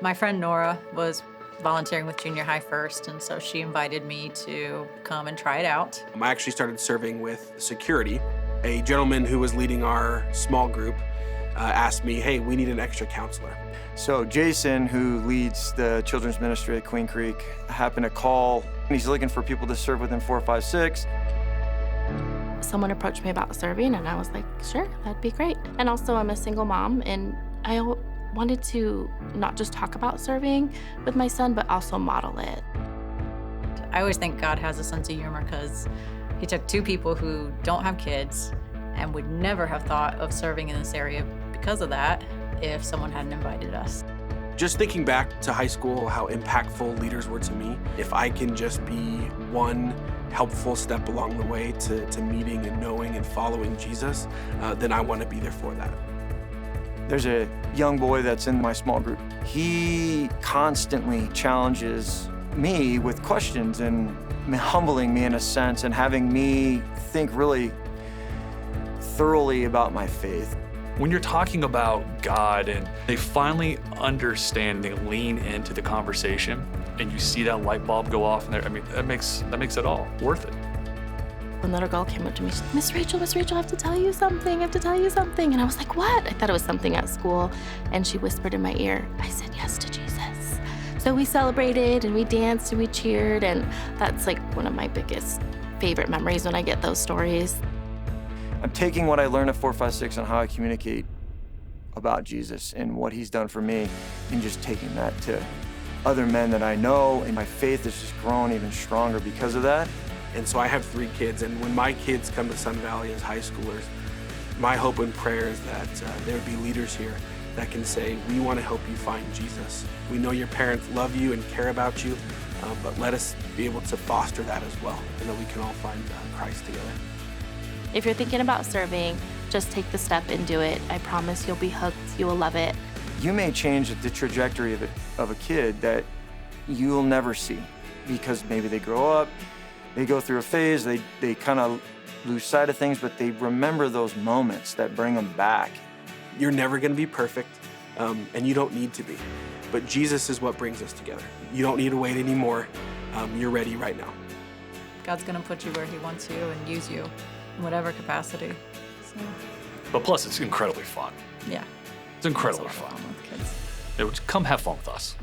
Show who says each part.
Speaker 1: My friend Nora was volunteering with junior high first, and so she invited me to come and try it out.
Speaker 2: I actually started serving with security. A gentleman who was leading our small group asked me, hey, we need an extra counselor.
Speaker 3: So Jason, who leads the children's ministry at Queen Creek, happened to call. He's looking for people to serve with him 456.
Speaker 4: Someone approached me about serving, and I was like, sure, that'd be great. And also, I'm a single mom, and I wanted to not just talk about serving with my son, but also model it.
Speaker 1: I always think God has a sense of humor because he took two people who don't have kids and would never have thought of serving in this area because of that if someone hadn't invited us.
Speaker 2: Just thinking back to high school, how impactful leaders were to me, if I can just be one helpful step along the way to meeting and knowing and following Jesus, then I want to be there for that.
Speaker 3: There's a young boy that's in my small group. He constantly challenges me with questions and humbling me in a sense and having me think really thoroughly about my faith.
Speaker 5: When you're talking about God and they finally understand, they lean into the conversation, and you see that light bulb go off in there, I mean, that makes it all worth it.
Speaker 4: When the little girl came up to me, she's like, Miss Rachel, I have to tell you something, And I was like, what? I thought it was something at school. And she whispered in my ear, I said yes to Jesus. So we celebrated and we danced and we cheered, and that's like one of my biggest favorite memories when I get those stories.
Speaker 3: I'm taking what I learned at 456 on how I communicate about Jesus and what he's done for me, and just taking that to other men that I know, and my faith has just grown even stronger because of that.
Speaker 2: And so I have 3 kids, and when my kids come to Sun Valley as high schoolers, my hope and prayer is that there would be leaders here that can say, we want to help you find Jesus. We know your parents love you and care about you, but let us be able to foster that as well, and that we can all find Christ together.
Speaker 4: If you're thinking about serving, just take the step and do it. I promise you'll be hooked, you will love it.
Speaker 3: You may change the trajectory of a kid that you'll never see, because maybe they grow up, they go through a phase, they kind of lose sight of things, but they remember those moments that bring them back.
Speaker 2: You're never going to be perfect, and you don't need to be. But Jesus is what brings us together. You don't need to wait anymore. You're ready right now.
Speaker 1: God's going to put you where he wants you and use you in whatever capacity. So,
Speaker 5: But plus, it's incredibly fun.
Speaker 1: yeah.
Speaker 5: It's incredibly
Speaker 1: It's a lot of
Speaker 5: fun.
Speaker 1: fun with kids.
Speaker 5: Come have fun with us.